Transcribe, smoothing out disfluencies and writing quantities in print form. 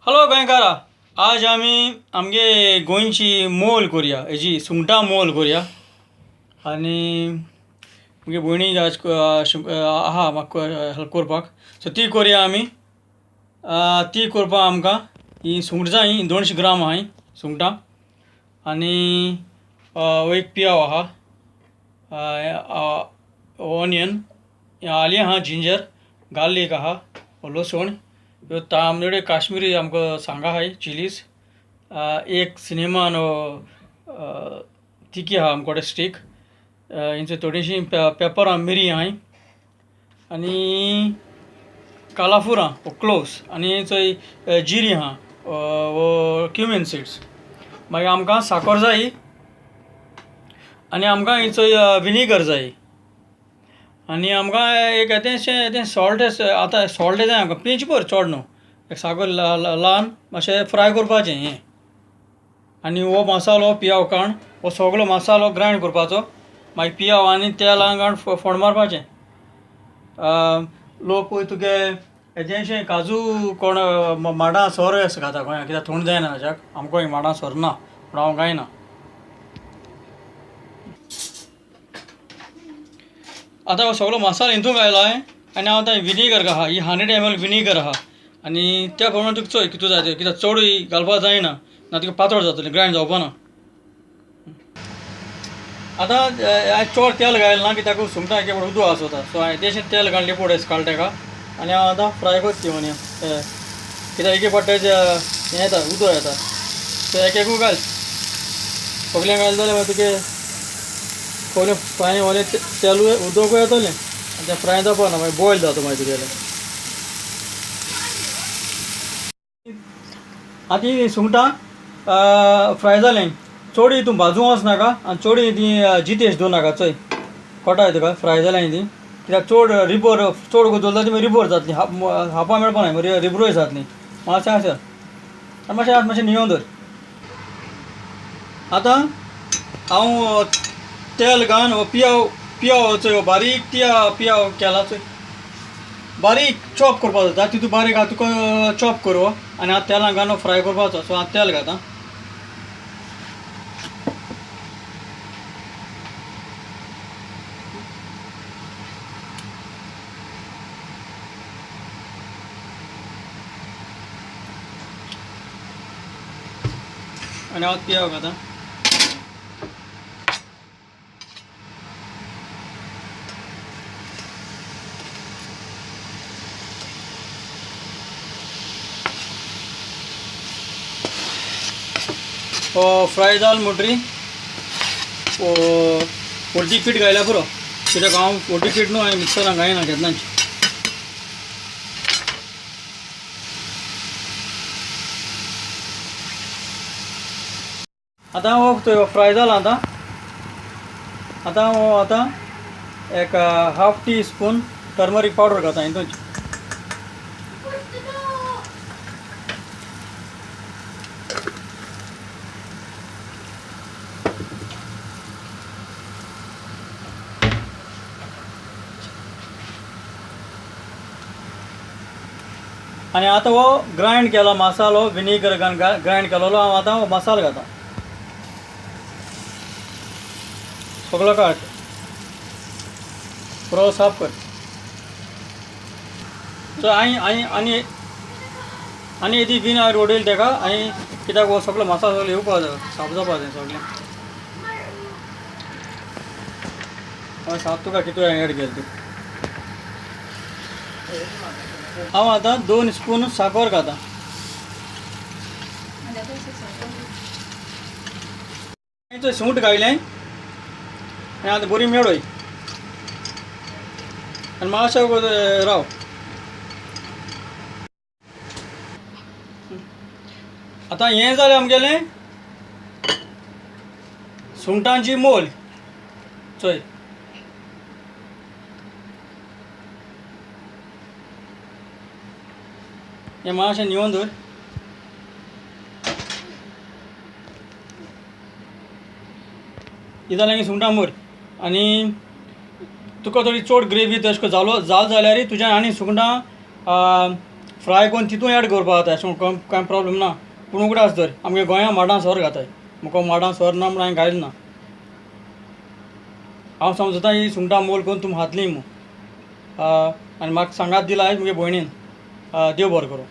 Hello गोंयकारा, आज आमी आमगे गोंयची मोल करूया, हेजी सुंगटां मोल करूया. आनी मुगे भयणी आज आहा म्हाका हेल्प करपाक, सो ती करूया आमी. ती करपाक आमकां ही सुंगटां जाय, 200 ग्राम आहाय सुंगटां. आनी एक पियाव आहा, ऑनियन, आली आहा, जिंजर, गार्लीक आहा, लसूण, ह्यो तांबडे काश्मीरी आमकां सांगा आहाय चिलीज, एक सिनेमान तिकी आहा आमकोडे स्टीक, इंच थोडीशी पेपर आहा, मिरी आहाय, आनी कालाफूर आहा क्लोव्स, आनी चोय जिरी आहा, क्युमीन सीड्स. मागीर आमकां साकर जाय, आनी आमकां चोय विनेगर जाय, आनी आमकां एक येतेशें सॉल्ट आतां सॉल्ट जाय आमकां पिंच भर, चड न्हू, एक साकर ल्हान मातशें फ्राय करपाचें हें. आनी हो मसालो पियाव काण हो सगळो मसालो ग्रायंड करपाचो. मागीर पियाव आनी तेल घालून फोंड मारपाचें. लोक पळय तुगे हेजेंशें काजू कोण माडां सोर खाता गोंयांत, कित्याक थंड जायना हाज्याक. आमकां माडां सोर ना, पूण हांव गायना. आतां हो सगळो मसालो हितून घायलाय, आनी हांव आतां विनेगर आहा, ही 100 ml विनेगर आहा, आनी त्या प्रमाणे तुका चोय कितू जाय तें, कित्याक चड घालपाक जायना, ना तुका पातळ जातलें, ग्रायंड जावपा ना. आतां हांवें चड तेल घायलें ना, कित्याक सुंगटां एके फावट उदक आसता, सो हांवें तेशें तेल घाललें पडय घाल तेका. आनी हांव आतां फ्राय करता ती ओनियन, कित्याक एके फावट तेजें हें येता, उदक येता, सो एक घाल. सगळें घालें जाल्यार मागीर तुगे सगळें फ्राय ओलें तेलूय उदकूय येतलें, आनी तें फ्राय जावपा ना, मागीर बॉयल जाता मागीर तुगेलें. आतां ही सुंगटां फ्राय जालें, चड हितून भाजूं वचनाका, आनी चड ती जितेश दवरनाका, चोय कोटाय तुका फ्राय जालें ती, कित्याक चड रिबर चड गोदोल जाता ती मागीर रिबर जातली, हापा मेळपा ना, मागीर रिबरोय जातली. मातशें आसा आनी मातशें निवळ दवर. आतां हांव तेल घालून हो पियाव चोय बारीक पियाव केला चोय, बारीक चॉप करपाचो जाता, तितून बारीक आहा तुका चॉप कर, आनी आतां तेलान घालून फ्राय करपाचो. सो आतां तेल घालता, आनी हांव पियाव घालता. फ्राय जाल म्हणटरी पोल्टी पीठ घायल्या पुरो, कित्याक हांव पोल्टी पीठ न्हू हांवें मिक्सरान घायना केन्नाच. आतां हो फ्राय जाला. आतां आतां एक half tea spoon turmeric powder घालता हितून. आनी आतां हो ग्रायंड केलो मसालो विनेगर घालून ग्रायंड केलेलो हांव आतां हो मसालो घालता. सगळो काड, पुरो साफ कर. सो आनी येदी बीन हांवें रोडयली तेका, आनी कित्याक हो सगळो मसालो सगळो येवपा जाय, साफ जावपा जाय सगळें. हय साफ तुका कितू एड केलें ती. हांव आतां 2 स्पून साकर घालता. सुंगट घायलें आनी आतां बरी मेळय, आनी मातशें राव. आतां हें जालें आमगेलें सुंगटांची मोल. चोय हें मातशें निवळ दवर. ही जालें सुंगटां मोर. आनी तुका थोडी चड ग्रेवी तशें जाल जाल्यार तुज्यान आनी सुंगटां फ्राय करून तितून ॲड करपा जाता अशें कांय प्रॉब्लेम ना. पूण उगडें आसा तर आमगे गोंयांत माडां सोर घाताय. म्हाका माडां सोर ना म्हूण हांवें घायल ना. हांव समजता ही सुंगटां मोल करून तुमी खातलीं म्हूण. आनी म्हाका सांगात दिला मुगे भयणीन. देव बरें करूं.